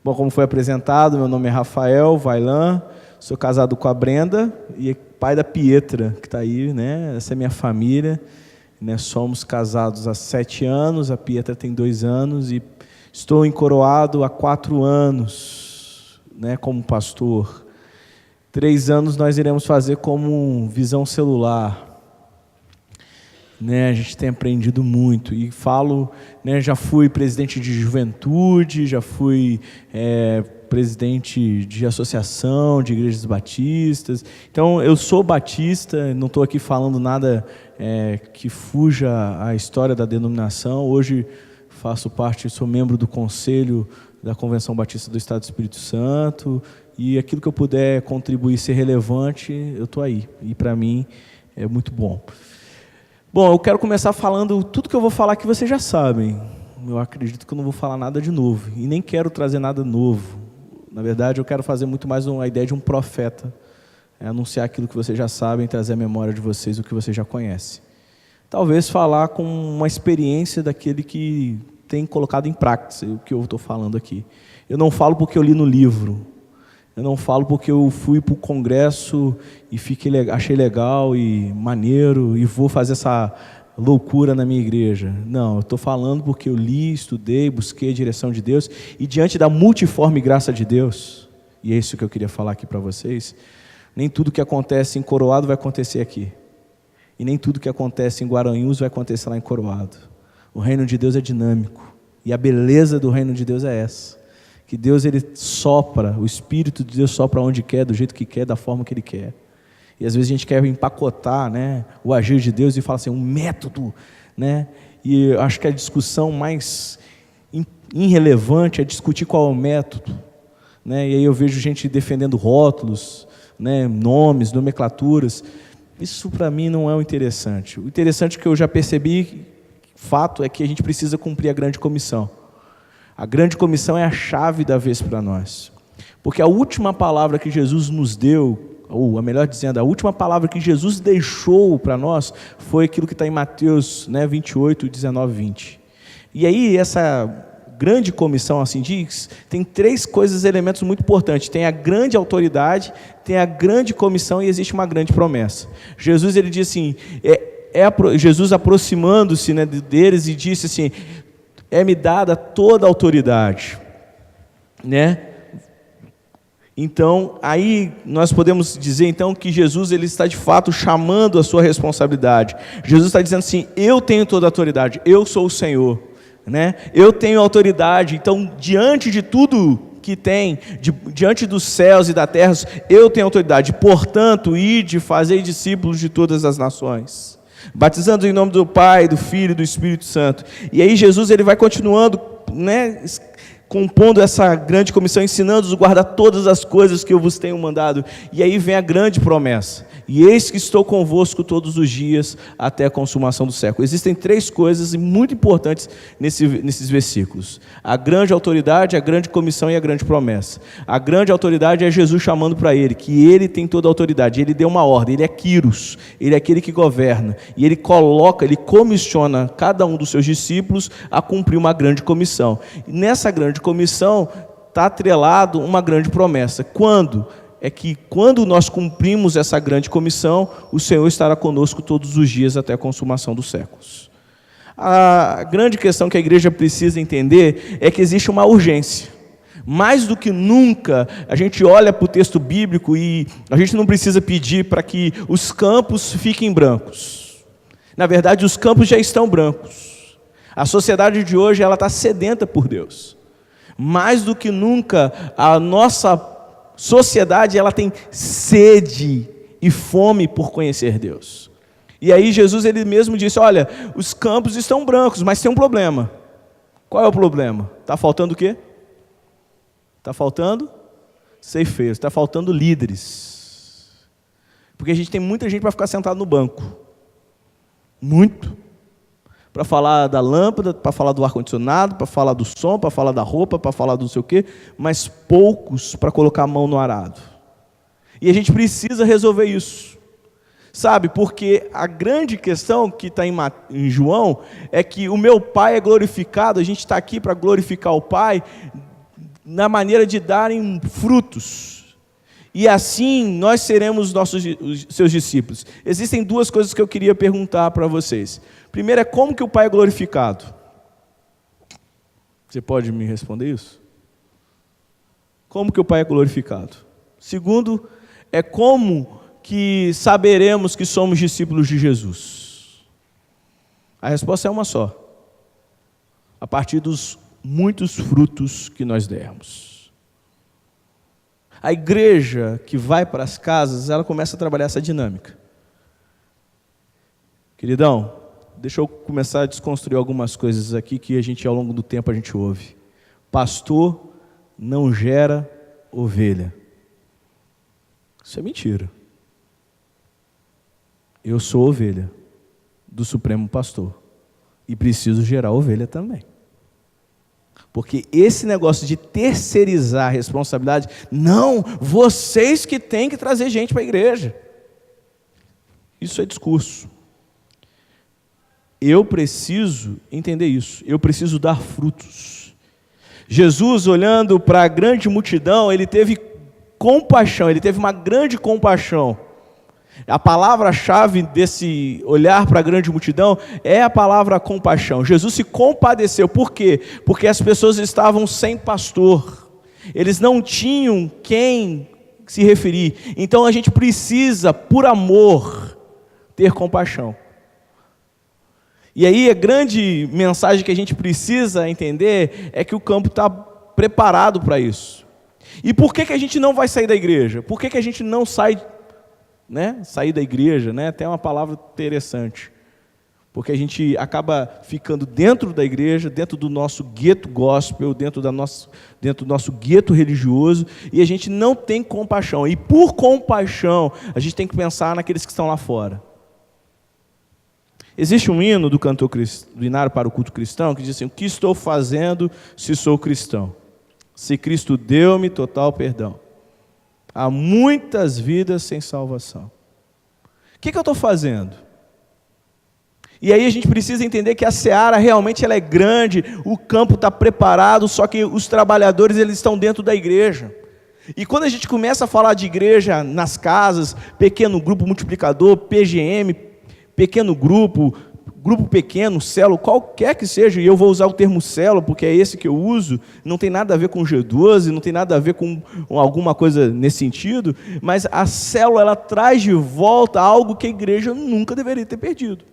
Bom, como foi apresentado, meu nome é Rafael Vailan, sou casado com a Brenda e pai da Pietra, que está aí, né? Essa é minha família, né? Somos casados há 7 anos, a Pietra tem 2 anos e estou encoroado há 4 anos, né? Como pastor. 3 anos nós iremos fazer como visão celular. Né, a gente tem aprendido muito e falo, né, já fui presidente de juventude, já fui presidente de associação de igrejas batistas, então eu sou batista, não estou aqui falando nada que fuja à história da denominação. Hoje faço parte, sou membro do conselho da Convenção Batista do Estado do Espírito Santo e aquilo que eu puder contribuir, ser relevante, eu estou aí e para mim é muito bom. Bom, eu quero começar falando tudo que eu vou falar que vocês já sabem. Eu acredito que eu não vou falar nada de novo. E nem quero trazer nada novo. Na verdade, eu quero fazer muito mais a ideia de um profeta. Anunciar aquilo que vocês já sabem, trazer à memória de vocês o que vocês já conhecem. Talvez falar com uma experiência daquele que tem colocado em prática o que eu estou falando aqui. Eu não falo porque eu li no livro. Eu não falo porque eu fui para o congresso e achei legal e maneiro e vou fazer essa loucura na minha igreja. Não, eu estou falando porque eu li, estudei, busquei a direção de Deus e diante da multiforme graça de Deus, e é isso que eu queria falar aqui para vocês, nem tudo que acontece em Coroado vai acontecer aqui. E nem tudo que acontece em Guaranhuns vai acontecer lá em Coroado. O reino de Deus é dinâmico e a beleza do reino de Deus é essa. Que Deus, ele sopra, o Espírito de Deus sopra onde quer, do jeito que quer, da forma que ele quer. E às vezes a gente quer empacotar, né, o agir de Deus e fala assim, um método, né? E eu acho que a discussão mais irrelevante é discutir qual é o método, né? E aí eu vejo gente defendendo rótulos, né, nomes, nomenclaturas. Isso para mim não é o interessante. O interessante que eu já percebi, fato, é que a gente precisa cumprir a grande comissão. A grande comissão é a chave da vez para nós. Porque a última palavra que Jesus nos deu, ou melhor dizendo, a última palavra que Jesus deixou para nós, foi aquilo que está em Mateus 28, 19, 20. E aí essa grande comissão, assim diz, tem 3 elementos muito importantes. Tem a grande autoridade, tem a grande comissão e existe uma grande promessa. Jesus, ele diz assim, Jesus aproximando-se, né, deles e disse assim, é-me dada toda a autoridade, né? Então, aí nós podemos dizer então que Jesus, ele está de fato chamando a sua responsabilidade. Jesus está dizendo assim, eu tenho toda a autoridade, eu sou o Senhor, né? Eu tenho autoridade, então diante de tudo que tem, diante dos céus e da terra, eu tenho autoridade, portanto, ide, fazei discípulos de todas as nações. Batizando em nome do Pai, do Filho e do Espírito Santo. E aí Jesus, ele vai continuando, né, compondo essa grande comissão, ensinando-os a guardar todas as coisas que eu vos tenho mandado. E aí vem a grande promessa. E eis que estou convosco todos os dias até a consumação do século. Existem 3 coisas muito importantes nesses versículos. A grande autoridade, a grande comissão e a grande promessa. A grande autoridade é Jesus chamando para ele, que ele tem toda a autoridade. Ele deu uma ordem, ele é Kyrios, ele é aquele que governa. E ele comissiona cada um dos seus discípulos a cumprir uma grande comissão. E nessa grande comissão está atrelado uma grande promessa. Quando nós cumprimos essa grande comissão, o Senhor estará conosco todos os dias até a consumação dos séculos. A grande questão que a igreja precisa entender é que existe uma urgência. Mais do que nunca, a gente olha para o texto bíblico e a gente não precisa pedir para que os campos fiquem brancos. Na verdade, os campos já estão brancos. A sociedade de hoje, ela está sedenta por Deus. Mais do que nunca, a nossa sociedade, ela tem sede e fome por conhecer Deus. E aí Jesus, ele mesmo disse, olha, os campos estão brancos, mas tem um problema. Qual é o problema? Está faltando o quê? Está faltando ceifeiros, está faltando líderes. Porque a gente tem muita gente para ficar sentado no banco. Muito. Para falar da lâmpada, para falar do ar-condicionado, para falar do som, para falar da roupa, para falar do não sei o quê, mas poucos para colocar a mão no arado. E a gente precisa resolver isso. Sabe, porque a grande questão que está em João é que o meu Pai é glorificado, a gente está aqui para glorificar o Pai na maneira de darem frutos. E assim nós seremos os seus discípulos. Existem duas coisas que eu queria perguntar para vocês. Primeiro é como que o Pai é glorificado? Você pode me responder isso? Como que o Pai é glorificado? Segundo, é como que saberemos que somos discípulos de Jesus? A resposta é uma só. A partir dos muitos frutos que nós dermos. A igreja que vai para as casas, ela começa a trabalhar essa dinâmica. Queridão, deixa eu começar a desconstruir algumas coisas aqui que ao longo do tempo a gente ouve. Pastor não gera ovelha. Isso é mentira. Eu sou ovelha do Supremo Pastor e preciso gerar ovelha também. Porque esse negócio de terceirizar a responsabilidade, não, vocês que têm que trazer gente para a igreja. Isso é discurso. Eu preciso entender isso, eu preciso dar frutos. Jesus, olhando para a grande multidão, ele teve compaixão, ele teve uma grande compaixão. A palavra-chave desse olhar para a grande multidão é a palavra compaixão. Jesus se compadeceu. Por quê? Porque as pessoas estavam sem pastor. Eles não tinham quem se referir. Então a gente precisa, por amor, ter compaixão. E aí a grande mensagem que a gente precisa entender é que o campo está preparado para isso. E por que a gente não vai sair da igreja? Por que a gente não sai... sair da igreja, Tem uma palavra interessante, porque a gente acaba ficando dentro da igreja, dentro do nosso gueto gospel, dentro do nosso gueto religioso, e a gente não tem compaixão, e por compaixão, a gente tem que pensar naqueles que estão lá fora. Existe um hino do cantor do Inário para o culto cristão, que diz assim: o que estou fazendo se sou cristão? Se Cristo deu-me total perdão. Há muitas vidas sem salvação. O que eu estou fazendo? E aí a gente precisa entender que a seara realmente ela é grande, o campo está preparado, só que os trabalhadores eles estão dentro da igreja. E quando a gente começa a falar de igreja nas casas, pequeno grupo multiplicador, PGM, pequeno grupo pequeno, célula, qualquer que seja, e eu vou usar o termo célula, porque é esse que eu uso, não tem nada a ver com G12, não tem nada a ver com alguma coisa nesse sentido, mas a célula, ela traz de volta algo que a igreja nunca deveria ter perdido.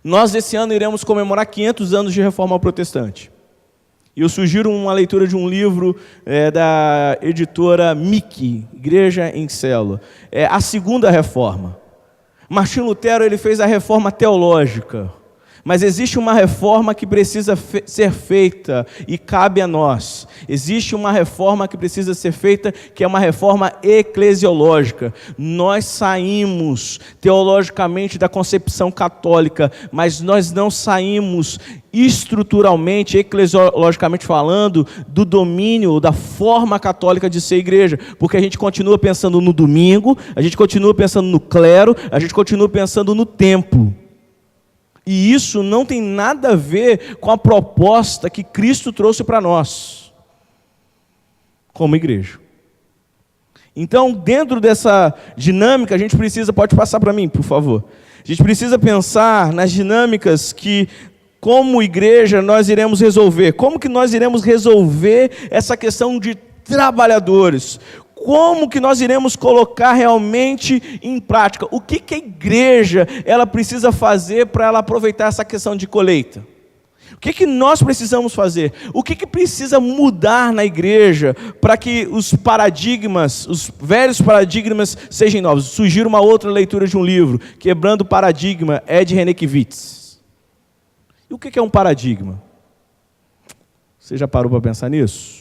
Nós, esse ano, iremos comemorar 500 anos de Reforma Protestante. E eu sugiro uma leitura de um livro da editora Mickey, Igreja em Célula. É a Segunda Reforma. Martinho Lutero ele fez a reforma teológica, mas existe uma reforma que precisa ser feita e cabe a nós. Existe uma reforma que precisa ser feita, que é uma reforma eclesiológica. Nós saímos teologicamente da concepção católica, mas nós não saímos estruturalmente, eclesiologicamente falando, do domínio, da forma católica de ser igreja, porque a gente continua pensando no domingo, a gente continua pensando no clero, a gente continua pensando no templo. E isso não tem nada a ver com a proposta que Cristo trouxe para nós, como igreja. Então, dentro dessa dinâmica, a gente precisa, pode passar para mim, por favor. A gente precisa pensar nas dinâmicas que, como igreja, nós iremos resolver. Como que nós iremos resolver essa questão de trabalhadores? Como que nós iremos colocar realmente em prática? O que a igreja ela precisa fazer para ela aproveitar essa questão de colheita? O que nós precisamos fazer? O que precisa mudar na igreja para que os paradigmas, os velhos paradigmas sejam novos? Sugiro uma outra leitura de um livro, Quebrando o Paradigma, Ed Renekiewicz. E o que é um paradigma? Você já parou para pensar nisso?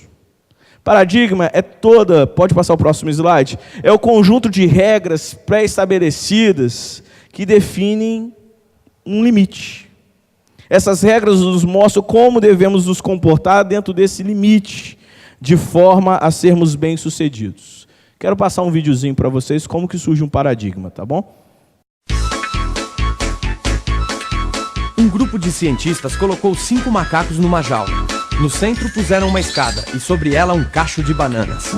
Paradigma é pode passar o próximo slide, é o conjunto de regras pré-estabelecidas que definem um limite. Essas regras nos mostram como devemos nos comportar dentro desse limite, de forma a sermos bem-sucedidos. Quero passar um videozinho para vocês como que surge um paradigma, tá bom? Um grupo de cientistas colocou 5 macacos numa jaula. No centro puseram uma escada e sobre ela um cacho de bananas.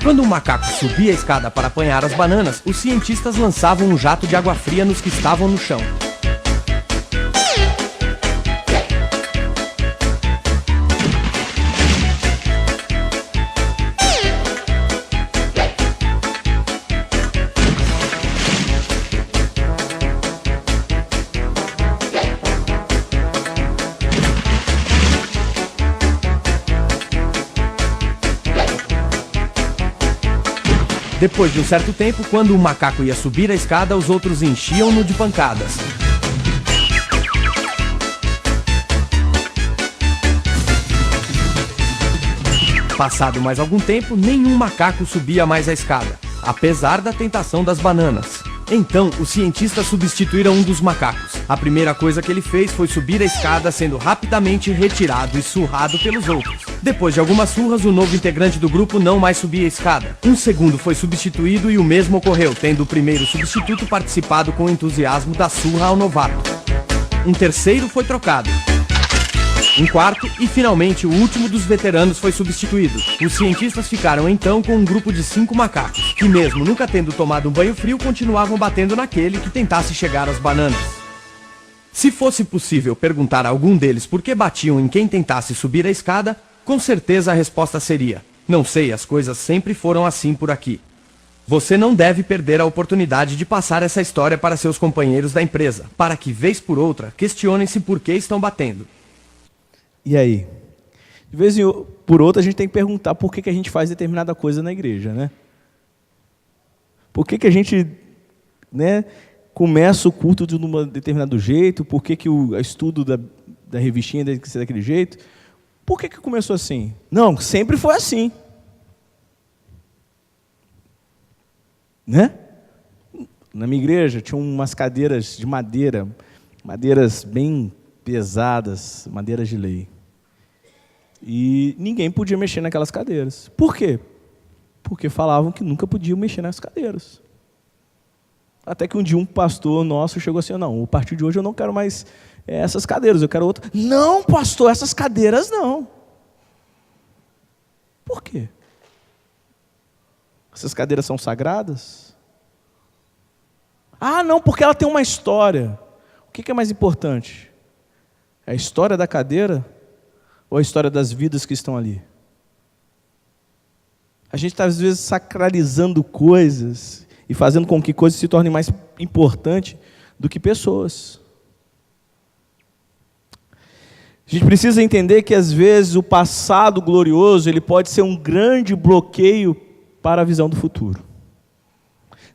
Quando um macaco subia a escada para apanhar as bananas, os cientistas lançavam um jato de água fria nos que estavam no chão. Depois de um certo tempo, quando o macaco ia subir a escada, os outros enchiam-no de pancadas. Passado mais algum tempo, nenhum macaco subia mais a escada, apesar da tentação das bananas. Então, os cientistas substituíram um dos macacos. A primeira coisa que ele fez foi subir a escada, sendo rapidamente retirado e surrado pelos outros. Depois de algumas surras, o novo integrante do grupo não mais subia a escada. Um segundo foi substituído e o mesmo ocorreu, tendo o primeiro substituto participado com entusiasmo da surra ao novato. Um terceiro foi trocado. Um quarto e, finalmente, o último dos veteranos foi substituído. Os cientistas ficaram então com um grupo de 5 macacos, que mesmo nunca tendo tomado um banho frio, continuavam batendo naquele que tentasse chegar às bananas. Se fosse possível perguntar a algum deles por que batiam em quem tentasse subir a escada, com certeza a resposta seria: não sei, as coisas sempre foram assim por aqui. Você não deve perder a oportunidade de passar essa história para seus companheiros da empresa, para que, vez por outra, questionem-se por que estão batendo. E aí? De vez por outra, a gente tem que perguntar por que a gente faz determinada coisa na igreja, né? Por que a gente, né, começa o culto de um determinado jeito? Por que o estudo da revistinha tem que ser daquele jeito? Por que começou assim? Não, sempre foi assim. Né? Na minha igreja tinha umas cadeiras de madeira, madeiras bem pesadas, madeiras de lei. E ninguém podia mexer naquelas cadeiras. Por quê? Porque falavam que nunca podiam mexer nas cadeiras. Até que um dia um pastor nosso chegou assim: não, a partir de hoje eu não quero mais essas cadeiras, eu quero outra. Não, pastor, essas cadeiras não. Por quê? Essas cadeiras são sagradas? Ah, não, porque ela tem uma história. O que é mais importante? É a história da cadeira ou a história das vidas que estão ali? A gente está, às vezes, sacralizando coisas e fazendo com que coisas se tornem mais importantes do que pessoas. A gente precisa entender que, às vezes, o passado glorioso ele pode ser um grande bloqueio para a visão do futuro.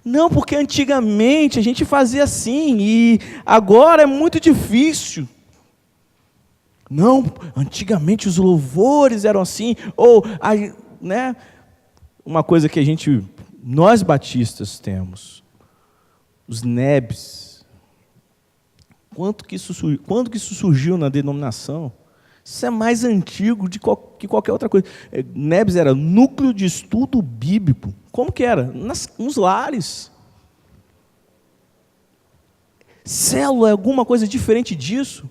Não, porque antigamente a gente fazia assim e agora é muito difícil. Não, antigamente os louvores eram assim, ou, né, uma coisa que nós batistas temos, os NEBs, quando que isso surgiu na denominação? Isso é mais antigo que qualquer outra coisa. NEBs era Núcleo de Estudo Bíblico. Como que era? Nos lares. Célula é alguma coisa diferente disso?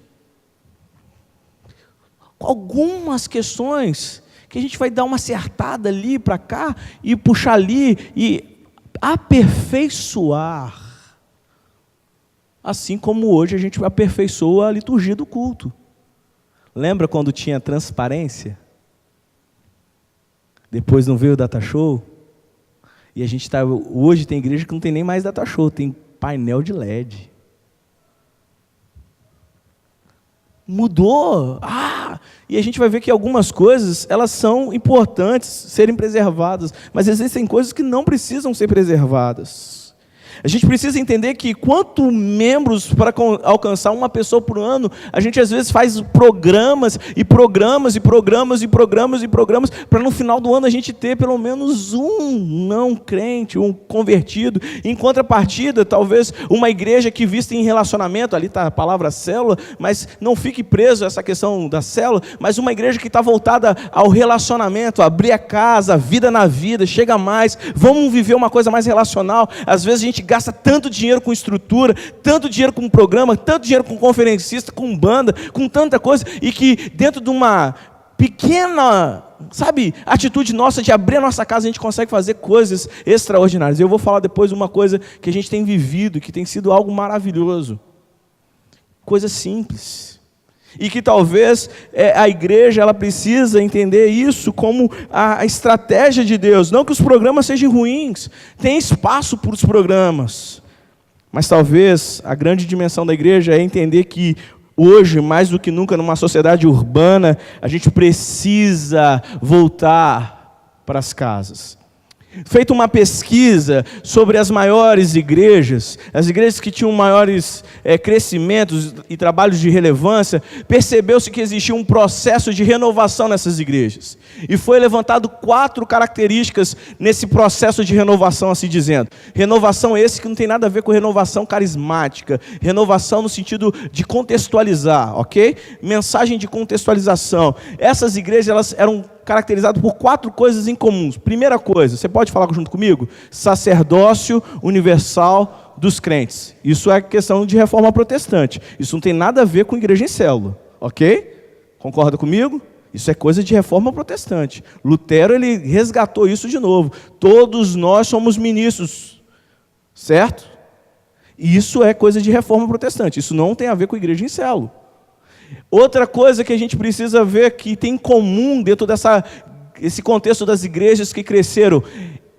Algumas questões que a gente vai dar uma acertada ali para cá e puxar ali e aperfeiçoar. Assim como hoje a gente aperfeiçoa a liturgia do culto. Lembra quando tinha transparência? Depois não veio o data show? E a gente hoje tem igreja que não tem nem mais data show, tem painel de LED. Mudou. E a gente vai ver que algumas coisas, elas são importantes serem preservadas, mas existem coisas que não precisam ser preservadas. A gente precisa entender que quanto membros para alcançar uma pessoa por ano, a gente às vezes faz programas e programas e programas e programas e programas, para no final do ano a gente ter pelo menos um não crente, um convertido. Em contrapartida, talvez uma igreja que vista em relacionamento, ali está a palavra célula, mas não fique preso a essa questão da célula, mas uma igreja que está voltada ao relacionamento, abrir a casa, a vida na vida, chega mais, vamos viver uma coisa mais relacional. Às vezes a gente gasta tanto dinheiro com estrutura, tanto dinheiro com programa, tanto dinheiro com conferencista, com banda, com tanta coisa, e que dentro de uma pequena, atitude nossa de abrir a nossa casa, a gente consegue fazer coisas extraordinárias. Eu vou falar depois uma coisa que a gente tem vivido, que tem sido algo maravilhoso. Coisa simples. E que talvez a igreja ela precisa entender isso como a estratégia de Deus. Não que os programas sejam ruins, tem espaço para os programas. Mas talvez a grande dimensão da igreja é entender que hoje, mais do que nunca, numa sociedade urbana, a gente precisa voltar para as casas. Feita uma pesquisa sobre as maiores igrejas, as igrejas que tinham maiores crescimentos e trabalhos de relevância, percebeu-se que existia um processo de renovação nessas igrejas. E foi levantado 4 características nesse processo de renovação, assim dizendo. Renovação esse que não tem nada a ver com renovação carismática, renovação no sentido de contextualizar, ok? Mensagem de contextualização. Essas igrejas elas eram caracterizado por 4 coisas incomuns. Primeira coisa, você pode falar junto comigo? Sacerdócio universal dos crentes. Isso é questão de reforma protestante. Isso não tem nada a ver com igreja em célula, ok? Concorda comigo? Isso é coisa de reforma protestante. Lutero, ele resgatou isso de novo. Todos nós somos ministros, certo? E isso é coisa de reforma protestante. Isso não tem a ver com igreja em célula. Outra coisa que a gente precisa ver que tem em comum dentro desse contexto das igrejas que cresceram: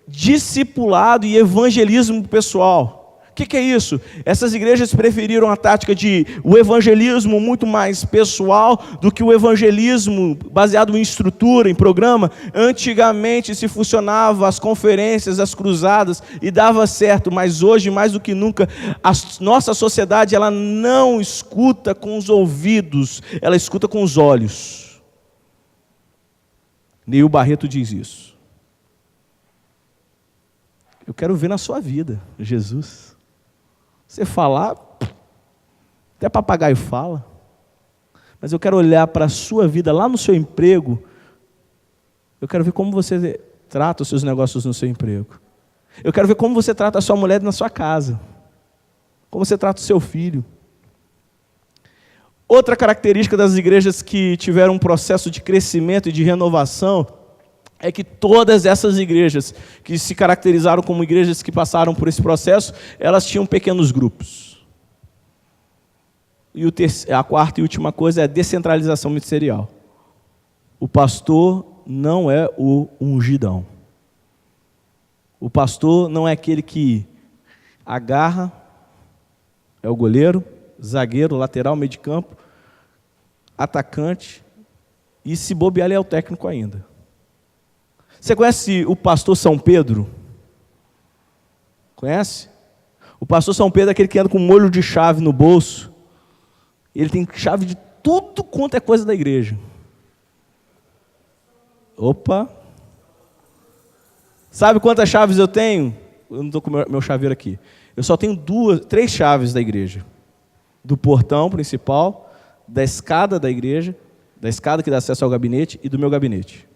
discipulado e evangelismo pessoal. O que é isso? Essas igrejas preferiram a tática de o evangelismo muito mais pessoal do que o evangelismo baseado em estrutura, em programa. Antigamente se funcionava as conferências, as cruzadas e dava certo, mas hoje mais do que nunca a nossa sociedade ela não escuta com os ouvidos, ela escuta com os olhos. Neil Barreto diz isso. Eu quero ver na sua vida, Jesus. Você falar, até papagaio fala, mas eu quero olhar para a sua vida lá no seu emprego, eu quero ver como você trata os seus negócios no seu emprego. Eu quero ver como você trata a sua mulher na sua casa, como você trata o seu filho. Outra característica das igrejas que tiveram um processo de crescimento e de renovação é que todas essas igrejas que se caracterizaram como igrejas que passaram por esse processo, elas tinham pequenos grupos. E a quarta e última coisa é a descentralização ministerial. O pastor não é o ungidão. O pastor não é aquele que agarra, é o goleiro, zagueiro, lateral, meio de campo, atacante, e se bobear ele é o técnico ainda. Você conhece o pastor São Pedro? Conhece? O pastor São Pedro é aquele que anda com um molho de chave no bolso. Ele tem chave de tudo quanto é coisa da igreja. Opa! Sabe quantas chaves eu tenho? Eu não estou com meu chaveiro aqui. Eu só tenho 3 chaves da igreja. Do portão principal, da escada da igreja, da escada que dá acesso ao gabinete e do meu gabinete.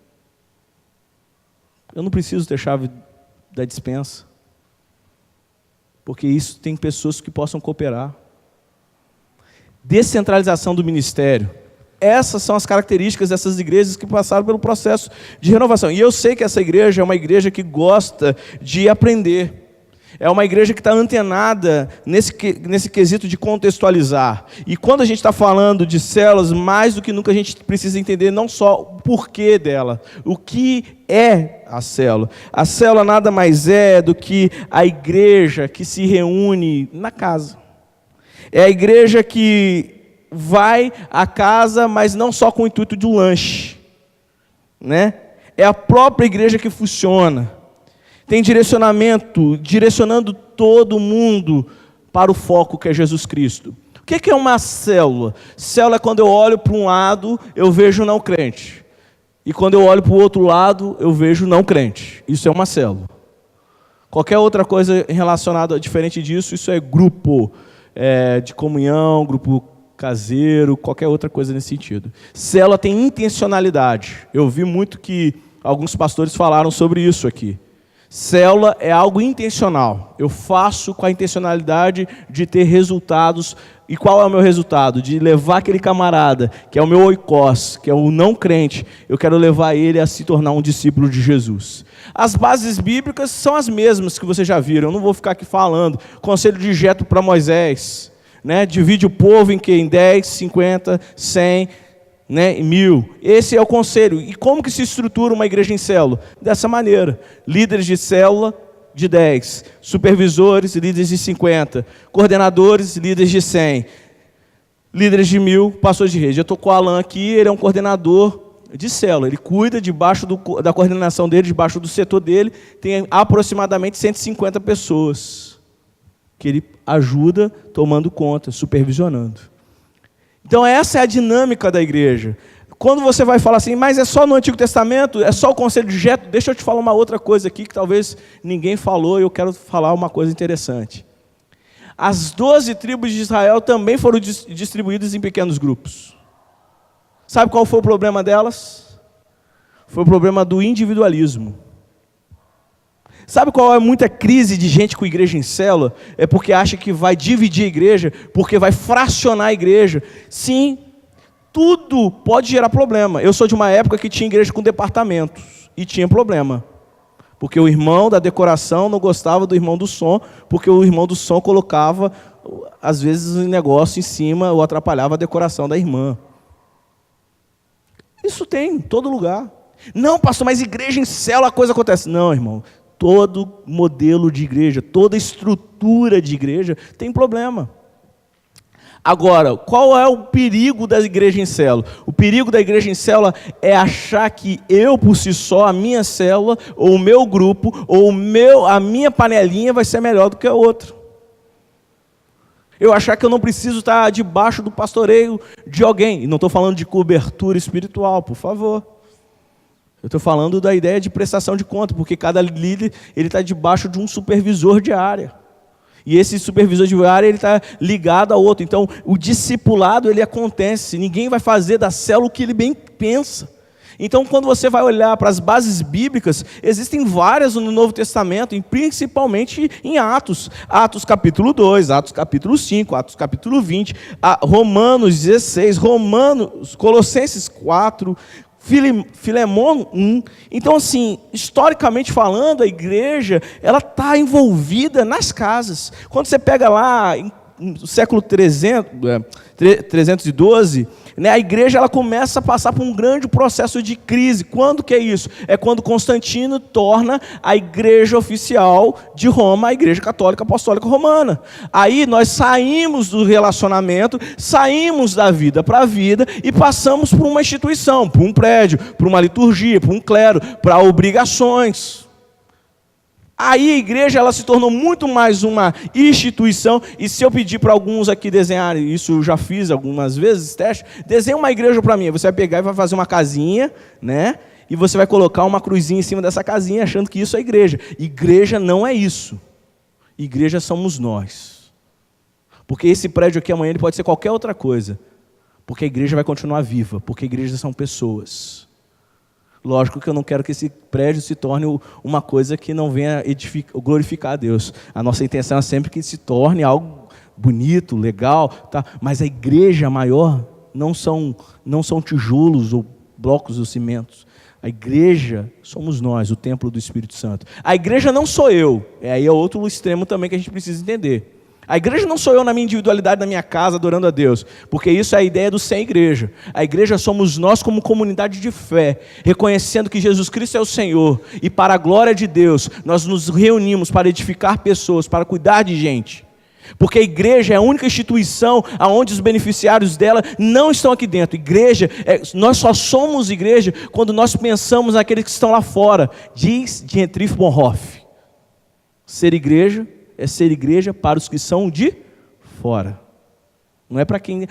Eu não preciso ter chave da despensa, porque isso tem pessoas que possam cooperar. Descentralização do ministério. Essas são as características dessas igrejas que passaram pelo processo de renovação. E eu sei que essa igreja é uma igreja que gosta de aprender. É uma igreja que está antenada nesse quesito de contextualizar. E quando a gente está falando de células, mais do que nunca a gente precisa entender não só o porquê dela, o que é a célula. A célula nada mais é do que a igreja que se reúne na casa. É a igreja que vai à casa, mas não só com o intuito de um lanche, né? É a própria igreja que funciona. tem direcionamento, direcionando todo mundo para o foco que é Jesus Cristo. O que é uma célula? Célula é quando eu olho para um lado, eu vejo não crente. E quando eu olho para o outro lado, eu vejo não crente. Isso é uma célula. Qualquer outra coisa relacionada, diferente disso, isso é grupo de comunhão, grupo caseiro, qualquer outra coisa nesse sentido. Célula tem intencionalidade. Eu vi muito que alguns pastores falaram sobre isso aqui. Célula é algo intencional. Eu faço com a intencionalidade de ter resultados. E qual é o meu resultado? De levar aquele camarada, que é o meu oikos, que é o não crente, eu quero levar ele a se tornar um discípulo de Jesus. As bases bíblicas são as mesmas que vocês já viram. Eu não vou ficar aqui falando. Conselho de Jetro para Moisés. Divide o povo em 10, 50, 100, e 1000. Esse é o conselho. E como que se estrutura uma igreja em célula? Dessa maneira. Líderes de célula de 10, supervisores, líderes de 50, coordenadores, líderes de 100, líderes de 1000, pastores de rede. Eu estou com o Alan aqui, ele é um coordenador de célula. Ele cuida debaixo da coordenação dele, debaixo do setor dele, tem aproximadamente 150 pessoas que ele ajuda tomando conta, supervisionando. Então essa é a dinâmica da igreja. Quando você vai falar assim, mas é só no Antigo Testamento, é só o conselho de Jetro, deixa eu te falar uma outra coisa aqui que talvez ninguém falou e eu quero falar uma coisa interessante. As 12 tribos de Israel também foram distribuídas em pequenos grupos. Sabe qual foi o problema delas? Foi o problema do individualismo. Sabe qual é muita crise de gente com igreja em célula? É porque acha que vai dividir a igreja, porque vai fracionar a igreja. Sim, tudo pode gerar problema. Eu sou de uma época que tinha igreja com departamentos, e tinha problema. Porque o irmão da decoração não gostava do irmão do som, porque o irmão do som colocava, às vezes, um negócio em cima, ou atrapalhava a decoração da irmã. Isso tem em todo lugar. Não, pastor, mas igreja em célula a coisa acontece. Não, irmão. Todo modelo de igreja, toda estrutura de igreja tem problema. Agora, qual é o perigo da igreja em célula? O perigo da igreja em célula é achar que eu, por si só, a minha célula, ou o meu grupo, ou a minha panelinha vai ser melhor do que a outra. Eu achar que eu não preciso estar debaixo do pastoreio de alguém. E não estou falando de cobertura espiritual, por favor. Eu estou falando da ideia de prestação de conta, porque cada líder está debaixo de um supervisor de área. E esse supervisor de área está ligado ao outro. Então, o discipulado ele acontece. Ninguém vai fazer da célula o que ele bem pensa. Então, quando você vai olhar para as bases bíblicas, existem várias no Novo Testamento, e principalmente em Atos. Atos capítulo 2, Atos capítulo 5, Atos capítulo 20, Romanos 16, Colossenses 4, Filemão 1. Então, assim, historicamente falando, a igreja ela está envolvida nas casas. Quando você pega lá, no século 312, a igreja ela começa a passar por um grande processo de crise. Quando que é isso? É quando Constantino torna a igreja oficial de Roma a igreja católica apostólica romana. Aí nós saímos do relacionamento, saímos da vida para a vida e passamos por uma instituição, por um prédio, por uma liturgia, por um clero, para obrigações. Aí a igreja ela se tornou muito mais uma instituição, e se eu pedir para alguns aqui desenharem, isso eu já fiz algumas vezes, teste, desenha uma igreja para mim, você vai pegar e vai fazer uma casinha, e você vai colocar uma cruzinha em cima dessa casinha, achando que isso é igreja. Igreja não é isso. Igreja somos nós. Porque esse prédio aqui amanhã ele pode ser qualquer outra coisa, porque a igreja vai continuar viva, porque a igreja são pessoas. Lógico que eu não quero que esse prédio se torne uma coisa que não venha glorificar a Deus. A nossa intenção é sempre que se torne algo bonito, legal, tá? Mas a igreja maior não são tijolos ou blocos ou cimentos. A igreja somos nós, o templo do Espírito Santo. A igreja não sou eu. Aí é outro extremo também que a gente precisa entender. A igreja não sou eu na minha individualidade, na minha casa, adorando a Deus, porque isso é a ideia do sem igreja. A igreja somos nós como comunidade de fé, reconhecendo que Jesus Cristo é o Senhor, e para a glória de Deus, nós nos reunimos para edificar pessoas, para cuidar de gente. Porque a igreja é a única instituição onde os beneficiários dela não estão aqui dentro. Igreja, nós só somos igreja quando nós pensamos naqueles que estão lá fora, diz Dietrich Bonhoeffer. Ser igreja é ser igreja para os que são de fora. Não é para quem,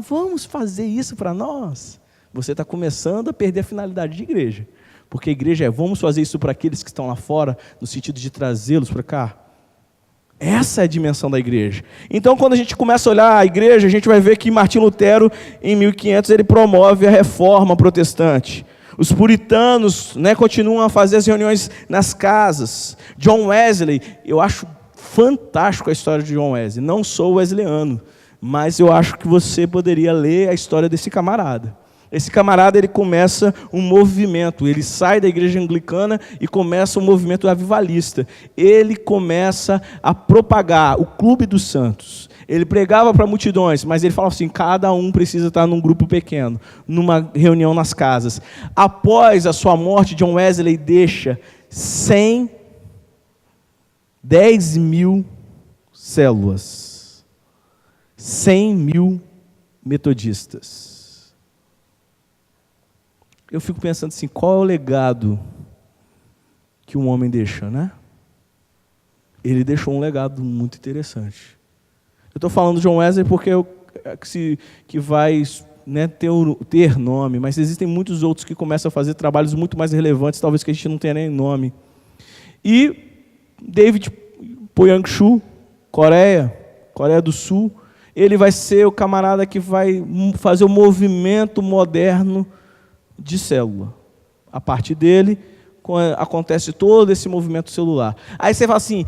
vamos fazer isso para nós. Você está começando a perder a finalidade de igreja. Porque a igreja é, vamos fazer isso para aqueles que estão lá fora, no sentido de trazê-los para cá. Essa é a dimensão da igreja. Então, quando a gente começa a olhar a igreja, a gente vai ver que Martim Lutero, em 1500, ele promove a reforma protestante. Os puritanos, continuam a fazer as reuniões nas casas. John Wesley, eu acho fantástico a história de John Wesley. Não sou wesleyano, mas eu acho que você poderia ler a história desse camarada. Esse camarada, ele começa um movimento, ele sai da igreja anglicana e começa um movimento avivalista. Ele começa a propagar o Clube dos Santos. Ele pregava para multidões, mas ele falava assim, cada um precisa estar num grupo pequeno, numa reunião nas casas. Após a sua morte, John Wesley deixa 10 mil células, 100 mil metodistas. Eu fico pensando assim, qual é o legado que um homem deixa, né? Ele deixou um legado muito interessante. Eu estou falando de John Wesley porque que vai ter nome, mas existem muitos outros que começam a fazer trabalhos muito mais relevantes, talvez que a gente não tenha nem nome. E David Poyang-Chu, Coreia do Sul, ele vai ser o camarada que vai fazer o movimento moderno de célula. A partir dele, acontece todo esse movimento celular. Aí você fala assim,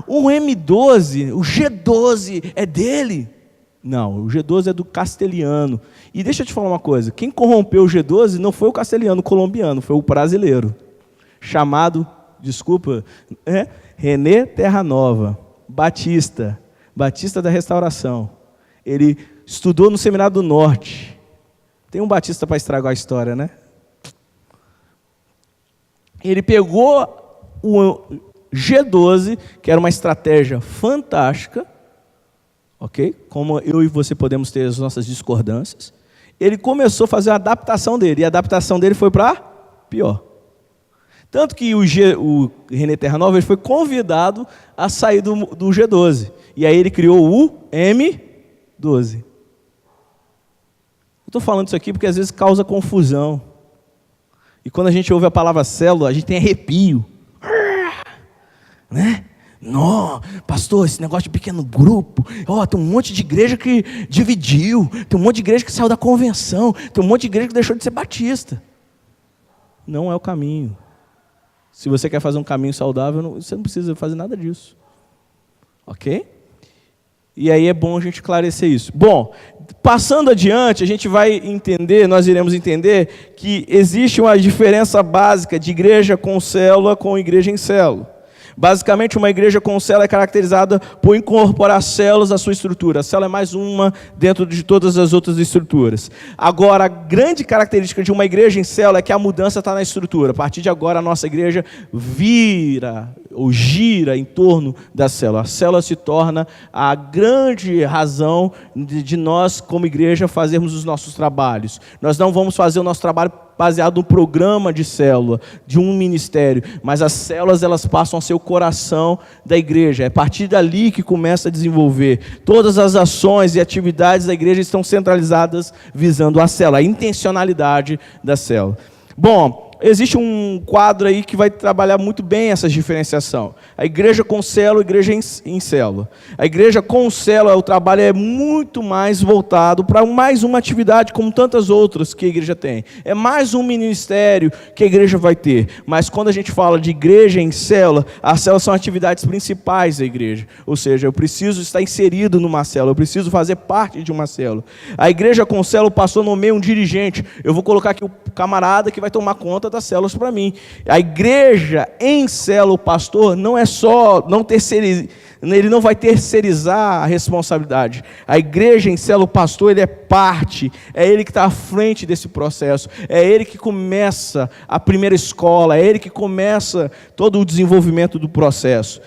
o M12, o G12 é dele? Não, o G12 é do castelhano. E deixa eu te falar uma coisa, quem corrompeu o G12 não foi o castelhano colombiano, foi o brasileiro, chamado, René Terranova, Batista da Restauração. Ele estudou no Seminário do Norte. Tem um batista para estragar a história, né? Ele pegou o G12, que era uma estratégia fantástica, ok? Como eu e você podemos ter as nossas discordâncias. Ele começou a fazer a adaptação dele, e a adaptação dele foi para pior. Tanto que o René Terranova ele foi convidado a sair do G12. E aí ele criou o M12. Estou falando isso aqui porque às vezes causa confusão. E quando a gente ouve a palavra célula, a gente tem arrepio. Né? Não, pastor, esse negócio de pequeno grupo. Tem um monte de igreja que dividiu. Tem um monte de igreja que saiu da convenção. Tem um monte de igreja que deixou de ser batista. Não é o caminho. Se você quer fazer um caminho saudável, você não precisa fazer nada disso. Ok? E aí é bom a gente esclarecer isso. Bom, passando adiante, a gente vai entender, nós iremos entender que existe uma diferença básica de igreja com célula com igreja em célula. Basicamente, uma igreja com célula é caracterizada por incorporar células à sua estrutura. A célula é mais uma dentro de todas as outras estruturas. Agora, a grande característica de uma igreja em célula é que a mudança está na estrutura. A partir de agora, a nossa igreja vira ou gira em torno da célula. A célula se torna a grande razão de nós, como igreja, fazermos os nossos trabalhos. Nós não vamos fazer o nosso trabalho baseado no programa de célula, de um ministério, mas as células elas passam a ser o coração da igreja. É a partir dali que começa a desenvolver. Todas as ações e atividades da igreja estão centralizadas visando a célula, a intencionalidade da célula. Bom, existe um quadro aí que vai trabalhar muito bem essa diferenciação. A igreja com célula, a igreja em célula. A igreja com célula, o trabalho é muito mais voltado para mais uma atividade como tantas outras que a igreja tem. É mais um ministério que a igreja vai ter. Mas quando a gente fala de igreja em célula, as células são atividades principais da igreja. Ou seja, eu preciso estar inserido numa célula, eu preciso fazer parte de uma célula. A igreja com célula, o pastor nomeia um dirigente. Eu vou colocar aqui o camarada que vai tomar conta das células para mim. A igreja em célula, o pastor não é só, ele não vai terceirizar a responsabilidade. A igreja em célula, o pastor, ele é parte, é ele que está à frente desse processo, é ele que começa a primeira escola, é ele que começa todo o desenvolvimento do processo.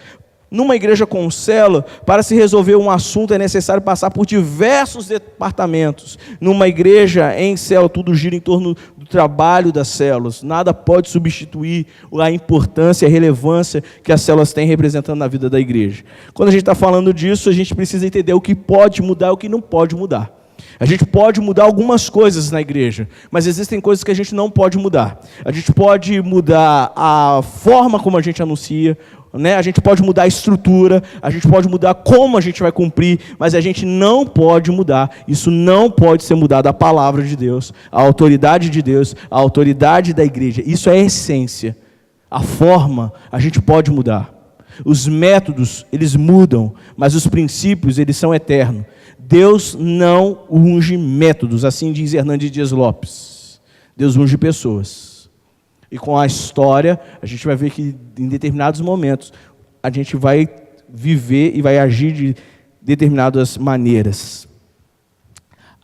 Numa igreja com célula, para se resolver um assunto é necessário passar por diversos departamentos. Numa igreja em célula, tudo gira em torno do trabalho das células. Nada pode substituir a importância e a relevância que as células têm representando na vida da igreja. Quando a gente está falando disso, a gente precisa entender o que pode mudar e o que não pode mudar. A gente pode mudar algumas coisas na igreja, mas existem coisas que a gente não pode mudar. A gente pode mudar a forma como a gente anuncia, né? A gente pode mudar a estrutura, a gente pode mudar como a gente vai cumprir, mas a gente não pode mudar. Isso não pode ser mudado, a palavra de Deus, a autoridade de Deus, a autoridade da igreja. Isso é a essência. A forma a gente pode mudar. Os métodos, eles mudam, mas os princípios, eles são eternos. Deus não unge métodos, assim diz Hernandes Dias Lopes. Deus unge pessoas. E com a história, a gente vai ver que em determinados momentos, a gente vai viver e vai agir de determinadas maneiras.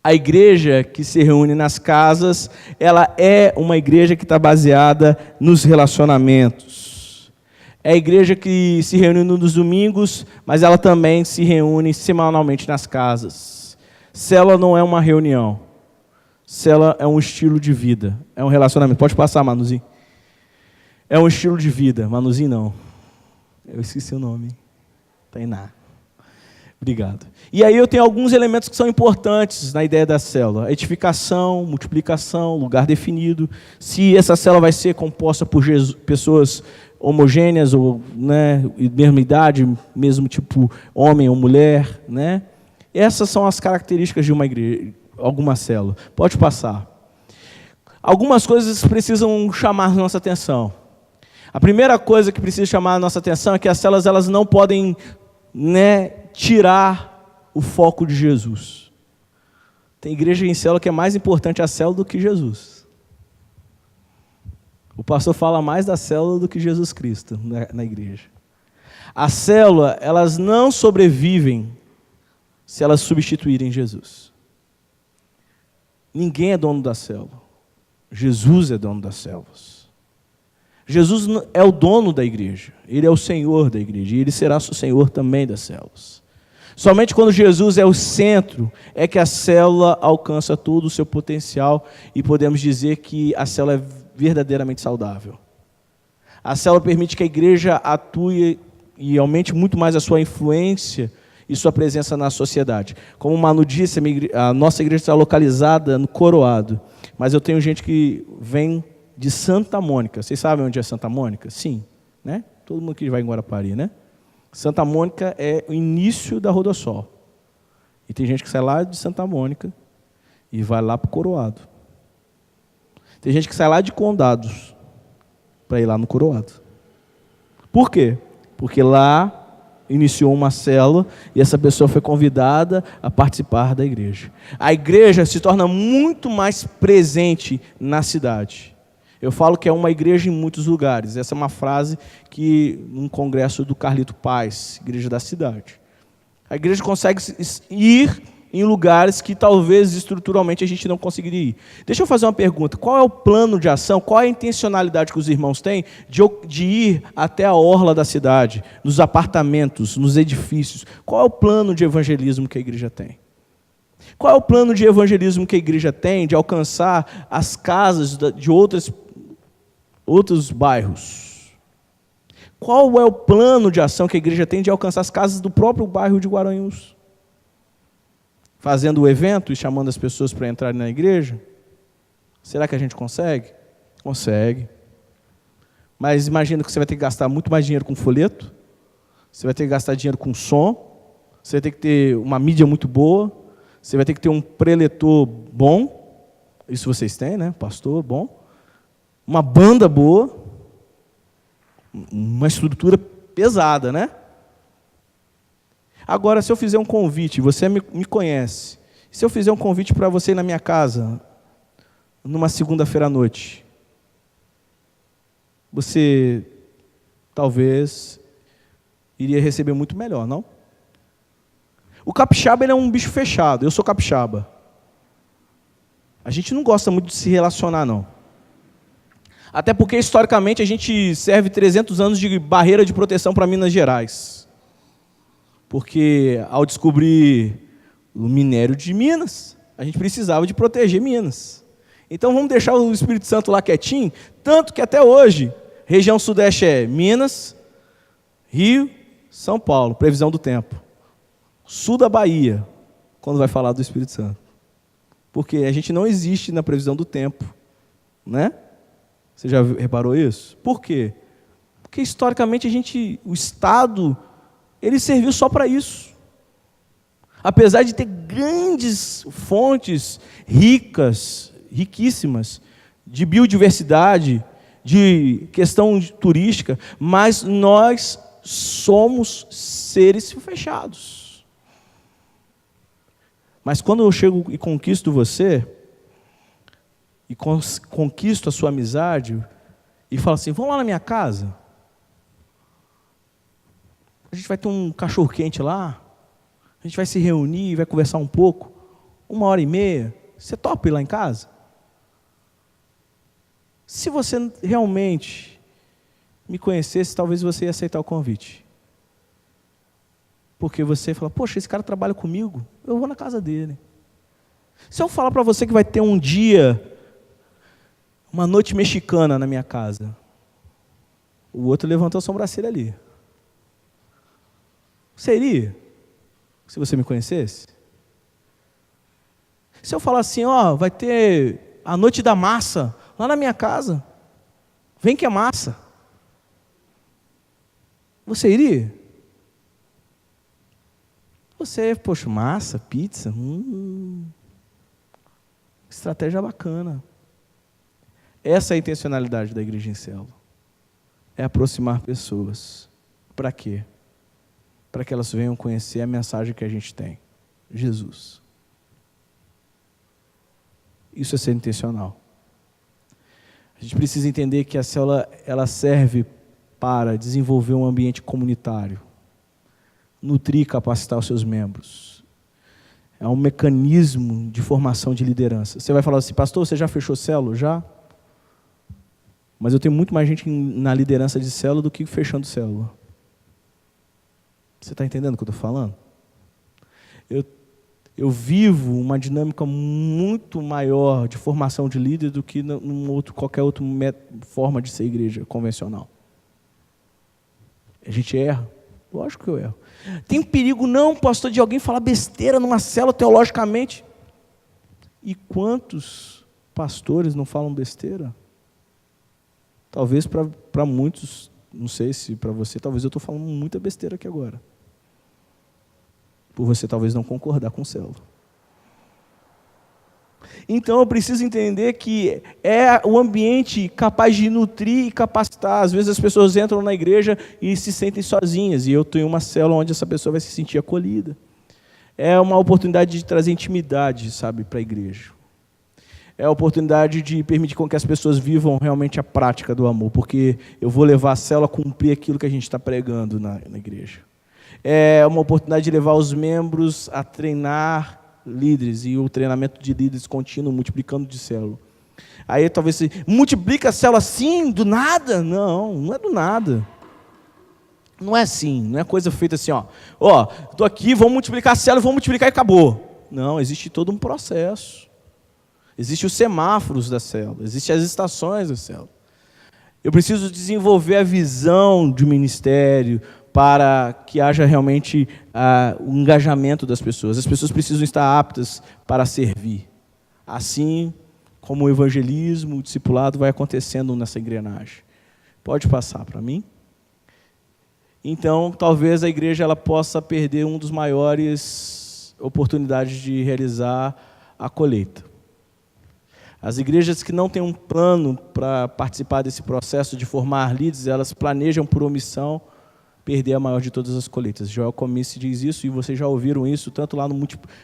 A igreja que se reúne nas casas, ela é uma igreja que está baseada nos relacionamentos. É a igreja que se reúne nos domingos, mas ela também se reúne semanalmente nas casas. Célula não é uma reunião. Célula é um estilo de vida, é um relacionamento. Pode passar, Manuzinho. É um estilo de vida. Manuzinho não. Eu esqueci o nome. Tainá. Obrigado. E aí eu tenho alguns elementos que são importantes na ideia da célula. Edificação, multiplicação, lugar definido. Se essa célula vai ser composta por pessoas homogêneas, ou, né, mesma idade, mesmo tipo homem ou mulher, né? Essas são as características de uma igreja, alguma célula. Pode passar. Algumas coisas precisam chamar nossa atenção. A primeira coisa que precisa chamar a nossa atenção é que as células elas não podem, né, tirar o foco de Jesus. Tem igreja em célula que é mais importante a célula do que Jesus. O pastor fala mais da célula do que Jesus Cristo na igreja. A célula, elas não sobrevivem se elas substituírem Jesus. Ninguém é dono da célula. Jesus é dono das células. Jesus é o dono da igreja, Ele é o Senhor da igreja, e Ele será o Senhor também das células. Somente quando Jesus é o centro, é que a célula alcança todo o seu potencial, e podemos dizer que a célula é verdadeiramente saudável. A célula permite que a igreja atue e aumente muito mais a sua influência e sua presença na sociedade. Como o Manu disse, a nossa igreja está localizada no Coroado, mas eu tenho gente que vem de Santa Mônica. Vocês sabem onde é Santa Mônica? Sim, né? Todo mundo que vai em Guarapari, né? Santa Mônica é o início da Rodossol. E tem gente que sai lá de Santa Mônica e vai lá para o Coroado. Tem gente que sai lá de Condados para ir lá no Coroado. Por quê? Porque lá iniciou uma célula e essa pessoa foi convidada a participar da igreja. A igreja se torna muito mais presente na cidade. Eu falo que é uma igreja em muitos lugares. Essa é uma frase que, num congresso do Carlito Paz, igreja da cidade. A igreja consegue ir em lugares que talvez estruturalmente a gente não conseguiria ir. Deixa eu fazer uma pergunta. Qual é o plano de ação, qual é a intencionalidade que os irmãos têm de ir até a orla da cidade, nos apartamentos, nos edifícios? Qual é o plano de evangelismo que a igreja tem? Qual é o plano de evangelismo que a igreja tem de alcançar as casas de outros bairros? Qual é o plano de ação que a igreja tem de alcançar as casas do próprio bairro de Guaranhus? Fazendo o evento e chamando as pessoas para entrarem na igreja? Será que a gente consegue? Consegue. Mas imagina que você vai ter que gastar muito mais dinheiro com folheto, você vai ter que gastar dinheiro com som, você vai ter que ter uma mídia muito boa, você vai ter que ter um preletor bom, isso vocês têm, né? Pastor bom, uma banda boa, uma estrutura pesada, né? Agora, se eu fizer um convite, você me conhece, se eu fizer um convite para você ir na minha casa, numa segunda-feira à noite, você talvez iria receber muito melhor, não? O capixaba ele é um bicho fechado, eu sou capixaba. A gente não gosta muito de se relacionar, não. Até porque, historicamente, a gente serve 300 anos de barreira de proteção para Minas Gerais. Porque ao descobrir o minério de Minas, a gente precisava de proteger Minas. Então vamos deixar o Espírito Santo lá quietinho, tanto que até hoje, região sudeste é Minas, Rio, São Paulo, previsão do tempo. Sul da Bahia, quando vai falar do Espírito Santo. Porque a gente não existe na previsão do tempo, né? Você já reparou isso? Por quê? Porque historicamente o Estado, ele serviu só para isso. Apesar de ter grandes fontes ricas, riquíssimas, de biodiversidade, de questão turística, mas nós somos seres fechados. Mas quando eu chego e conquisto você, e conquisto a sua amizade, e falo assim, vamos lá na minha casa, a gente vai ter um cachorro-quente lá, a gente vai se reunir, vai conversar um pouco, 1h30, você topa ir lá em casa? Se você realmente me conhecesse, talvez você ia aceitar o convite. Porque você fala, poxa, esse cara trabalha comigo, eu vou na casa dele. Se eu falar para você que vai ter um dia, uma noite mexicana na minha casa, o outro levantou a sobrancelha ali. Você iria? Se você me conhecesse? Se eu falar assim, ó, vai ter a noite da massa lá na minha casa, vem que é massa. Você iria? Você, poxa, massa, pizza, estratégia bacana. Essa é a intencionalidade da igreja em célula. É aproximar pessoas. Para quê? Para que elas venham conhecer a mensagem que a gente tem. Jesus. Isso é ser intencional. A gente precisa entender que a célula, ela serve para desenvolver um ambiente comunitário. Nutrir e capacitar os seus membros. É um mecanismo de formação de liderança. Você vai falar assim, pastor, você já fechou célula? Já? Mas eu tenho muito mais gente na liderança de célula do que fechando célula. Você está entendendo o que eu estou falando? Eu vivo uma dinâmica muito maior de formação de líder do que qualquer outra forma de ser igreja convencional. A gente erra? Lógico que eu erro. Tem perigo não, pastor, de alguém falar besteira numa célula teologicamente? E quantos pastores não falam besteira? Talvez para muitos, não sei se para você, talvez eu estou falando muita besteira aqui agora. Por você talvez não concordar com célula. Então eu preciso entender que é o ambiente capaz de nutrir e capacitar. Às vezes as pessoas entram na igreja e se sentem sozinhas, e eu tenho uma célula onde essa pessoa vai se sentir acolhida. É uma oportunidade de trazer intimidade, sabe, para a igreja. É a oportunidade de permitir com que as pessoas vivam realmente a prática do amor, porque eu vou levar a célula a cumprir aquilo que a gente está pregando na igreja. É uma oportunidade de levar os membros a treinar líderes, e o treinamento de líderes contínuo, multiplicando de célula. Aí talvez você multiplica a célula assim, do nada? Não, não é do nada. Não é assim, não é coisa feita assim, ó, estou aqui, vamos multiplicar a célula, vamos multiplicar e acabou. Não, existe todo um processo. Existem os semáforos da célula, existem as estações da célula. Eu preciso desenvolver a visão de ministério para que haja realmente o engajamento das pessoas. As pessoas precisam estar aptas para servir. Assim como o evangelismo, o discipulado vai acontecendo nessa engrenagem. Pode passar para mim? Então, talvez a igreja ela possa perder uma das maiores oportunidades de realizar a colheita. As igrejas que não têm um plano para participar desse processo de formar líderes, elas planejam por omissão perder a maior de todas as colheitas. Joel Comice diz isso, e vocês já ouviram isso, tanto lá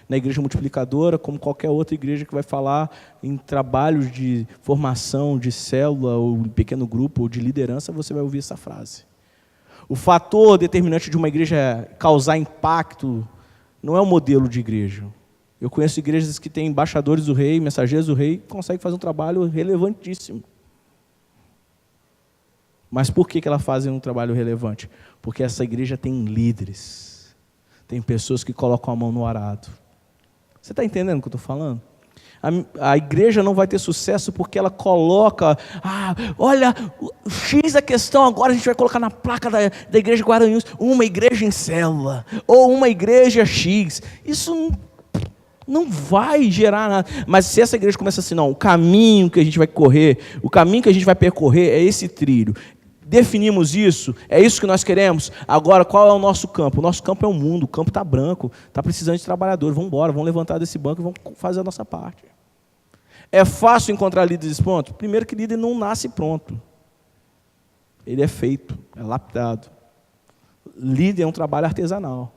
na igreja multiplicadora, como qualquer outra igreja que vai falar em trabalhos de formação de célula, ou pequeno grupo, ou de liderança, você vai ouvir essa frase. O fator determinante de uma igreja causar impacto não é o modelo de igreja. Eu conheço igrejas que têm embaixadores do rei, mensageiros do rei, e conseguem fazer um trabalho relevantíssimo. Mas por que elas fazem um trabalho relevante? Porque essa igreja tem líderes. Tem pessoas que colocam a mão no arado. Você está entendendo o que eu estou falando? A igreja não vai ter sucesso porque ela coloca, olha, X a questão, agora a gente vai colocar na placa da igreja Guaranhuns, uma igreja em célula, ou uma igreja X. Isso não vai gerar nada. Mas se essa igreja começa assim, não, o caminho que a gente vai correr, o caminho que a gente vai percorrer é esse trilho. Definimos isso, é isso que nós queremos. Agora, qual é o nosso campo? O nosso campo é o mundo, o campo está branco, está precisando de trabalhadores. Vamos embora, vamos levantar desse banco e vamos fazer a nossa parte. É fácil encontrar líderes prontos? Primeiro que líder não nasce pronto. Ele é feito, é lapidado. Líder é um trabalho artesanal.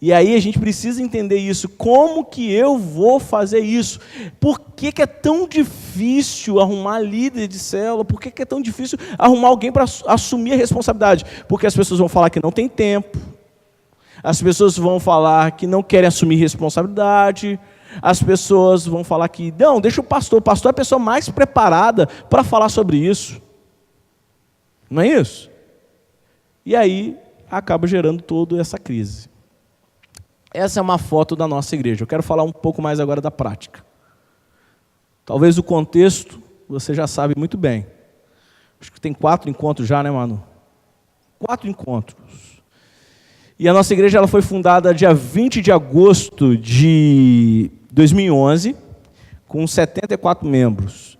E aí a gente precisa entender isso. Como que eu vou fazer isso? Por que é tão difícil arrumar líder de célula? Por que é tão difícil arrumar alguém para assumir a responsabilidade? Porque as pessoas vão falar que não tem tempo. As pessoas vão falar que não querem assumir responsabilidade. As pessoas vão falar que, não, deixa o pastor é a pessoa mais preparada para falar sobre isso. Não é isso? E aí acaba gerando toda essa crise. Essa é uma foto da nossa igreja. Eu quero falar um pouco mais agora da prática. Talvez o contexto você já sabe muito bem. Acho que tem 4 encontros já, né, Manu? 4 encontros. E a nossa igreja ela foi fundada dia 20 de agosto de 2011, com 74 membros.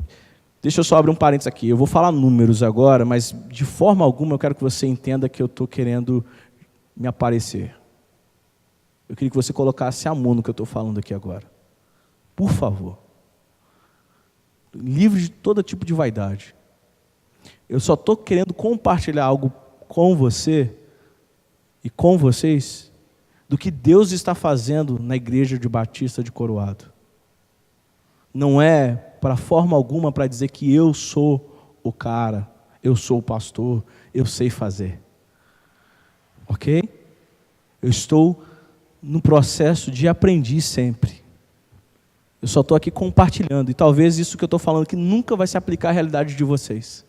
Deixa eu só abrir um parênteses aqui. Eu vou falar números agora, mas de forma alguma eu quero que você entenda que eu estou querendo me aparecer. Eu queria que você colocasse amor no que eu estou falando aqui agora. Por favor. Livre de todo tipo de vaidade. Eu só estou querendo compartilhar algo com você e com vocês do que Deus está fazendo na igreja de Batista de Coroado. Não é para forma alguma para dizer que eu sou o cara, eu sou o pastor, eu sei fazer. Ok? Eu estou no processo de aprendiz sempre. Eu só estou aqui compartilhando. E talvez isso que eu estou falando aqui nunca vai se aplicar à realidade de vocês.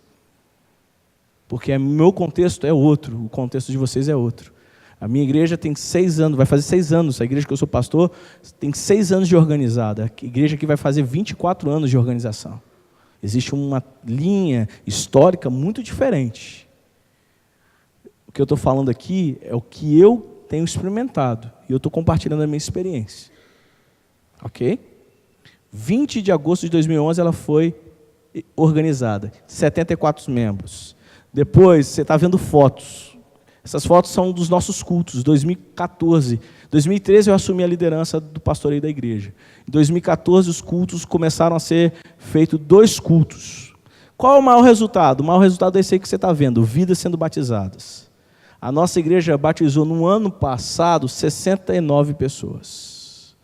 Porque o meu contexto é outro, o contexto de vocês é outro. A minha igreja tem 6 anos, vai fazer 6 anos. A igreja que eu sou pastor tem 6 anos de organizada. A igreja que vai fazer 24 anos de organização. Existe uma linha histórica muito diferente. O que eu estou falando aqui é o que eu tenho experimentado. E eu estou compartilhando a minha experiência. Ok? 20 de agosto de 2011 ela foi organizada. 74 membros. Depois, você está vendo fotos. Essas fotos são dos nossos cultos. 2014. 2013 eu assumi a liderança do pastoreio da igreja. Em 2014 os cultos começaram a ser feitos 2 cultos. Qual é o maior resultado? O maior resultado é esse aí que você está vendo. Vidas sendo batizadas. A nossa igreja batizou no ano passado 69 pessoas.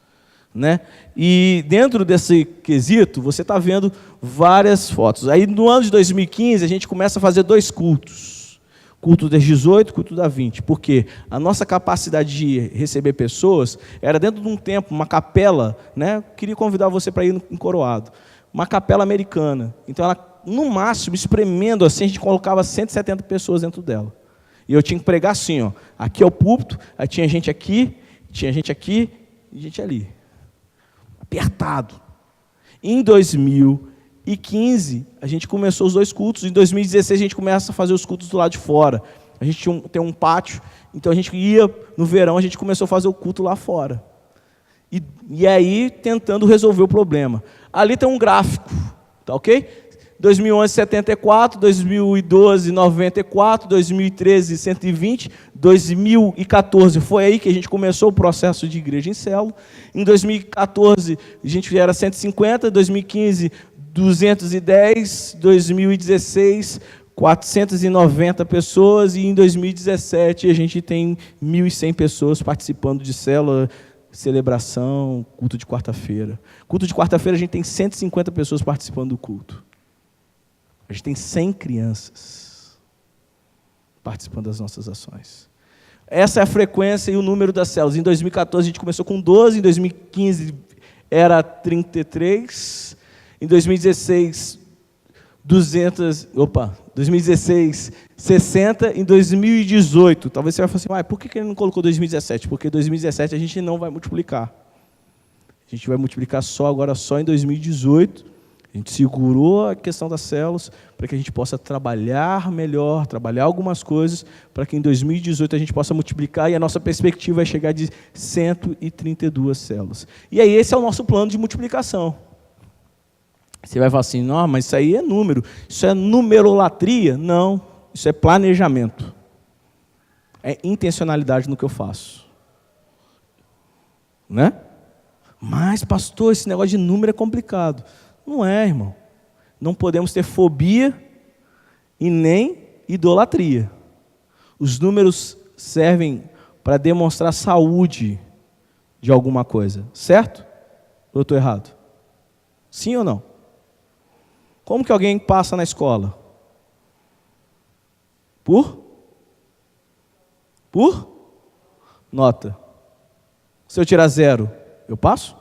Né? E dentro desse quesito, você está vendo várias fotos. Aí no ano de 2015, a gente começa a fazer 2 cultos. Culto das 18, culto da 20. Por quê? A nossa capacidade de receber pessoas era dentro de um templo, uma capela, né? Queria convidar você para ir em Coroado. Uma capela americana. Então, ela, no máximo, espremendo assim, a gente colocava 170 pessoas dentro dela. E eu tinha que pregar assim, ó, aqui é o púlpito, aí tinha gente aqui e gente ali. Apertado. Em 2015, a gente começou os 2 cultos. Em 2016, a gente começa a fazer os cultos do lado de fora. A gente tem um pátio, então a gente ia, no verão, a gente começou a fazer o culto lá fora. E aí, tentando resolver o problema. Ali tem um gráfico, tá ok? 2011, 74, 2012, 94, 2013, 120, 2014, foi aí que a gente começou o processo de igreja em célula. Em 2014, a gente era 150, 2015, 210, 2016, 490 pessoas, e em 2017 a gente tem 1.100 pessoas participando de célula, celebração, culto de quarta-feira. Culto de quarta-feira a gente tem 150 pessoas participando do culto. A gente tem 100 crianças participando das nossas ações. Essa é a frequência e o número das células. Em 2014 a gente começou com 12, em 2015 era 33, em 2016 2016, 60 em 2018. Talvez você vai falar assim, por que ele não colocou 2017? Porque 2017 a gente não vai multiplicar. A gente vai multiplicar agora só em 2018. A gente segurou a questão das células para que a gente possa trabalhar melhor, trabalhar algumas coisas, para que em 2018 a gente possa multiplicar e a nossa perspectiva é chegar de 132 células. E aí esse é o nosso plano de multiplicação. Você vai falar assim, não, mas isso aí é número, isso é numerolatria? Não, isso é planejamento. É intencionalidade no que eu faço. Né? Mas, pastor, esse negócio de número é complicado. Não é, irmão. Não podemos ter fobia e nem idolatria. Os números servem para demonstrar saúde de alguma coisa. Certo? Ou eu estou errado? Sim ou não? Como que alguém passa na escola? Por nota. Se eu tirar 0, eu passo?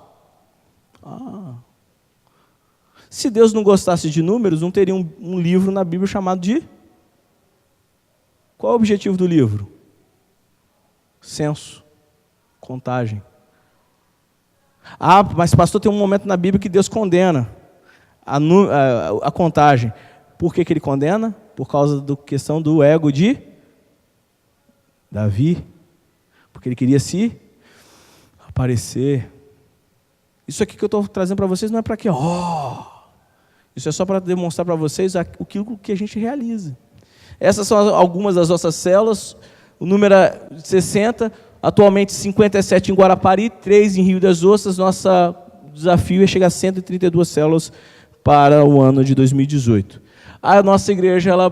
Se Deus não gostasse de números, não teria um livro na Bíblia chamado de... Qual é o objetivo do livro? Censo, contagem. Mas pastor, tem um momento na Bíblia que Deus condena a contagem. Por que ele condena? Por causa da questão do ego de Davi. Porque ele queria se aparecer. Isso aqui que eu estou trazendo para vocês não é para quê? Isso é só para demonstrar para vocês aquilo que a gente realiza. Essas são algumas das nossas células. O número é 60, atualmente 57 em Guarapari, 3 em Rio das Ostras. Nosso desafio é chegar a 132 células para o ano de 2018. A nossa igreja ela,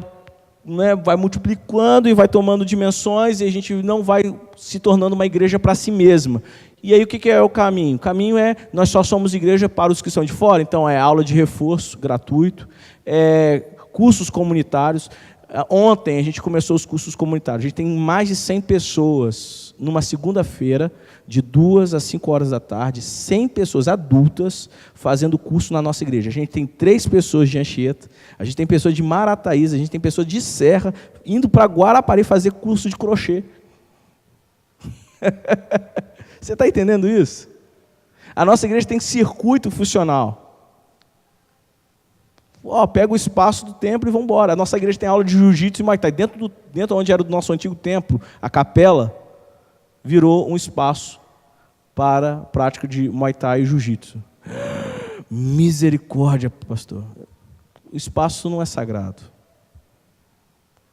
vai multiplicando e vai tomando dimensões e a gente não vai se tornando uma igreja para si mesma. E aí o que é o caminho? O caminho é, nós só somos igreja para os que são de fora, então é aula de reforço gratuito, cursos comunitários. Ontem a gente começou os cursos comunitários, a gente tem mais de 100 pessoas, numa segunda-feira, de 2 às 5 horas da tarde, 100 pessoas adultas fazendo curso na nossa igreja. A gente tem 3 pessoas de Anchieta, a gente tem pessoas de Marataízes, a gente tem pessoas de Serra, indo para Guarapari fazer curso de crochê. Você está entendendo isso? A nossa igreja tem circuito funcional. Pega o espaço do templo e vamos embora. A nossa igreja tem aula de jiu-jitsu e muay thai. Dentro onde era do nosso antigo templo, a capela virou um espaço para a prática de muay thai e jiu-jitsu. Misericórdia, pastor. O espaço não é sagrado.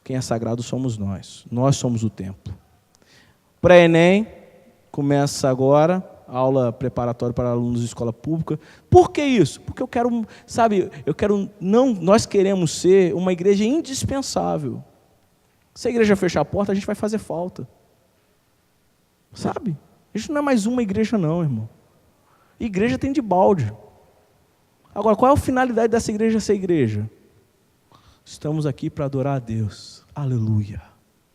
Quem é sagrado somos nós. Nós somos o templo. Pré-ENEM começa agora, aula preparatória para alunos de escola pública. Por que isso? Porque eu quero, nós queremos ser uma igreja indispensável. Se a igreja fechar a porta, a gente vai fazer falta. Sabe? A gente não é mais uma igreja não, irmão. Igreja tem de balde. Agora, qual é a finalidade dessa igreja ser igreja? Estamos aqui para adorar a Deus. Aleluia.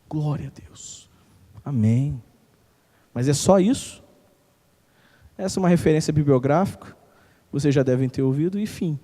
Glória a Deus. Amém. Mas é só isso? Essa é uma referência bibliográfica, vocês já devem ter ouvido, e fim.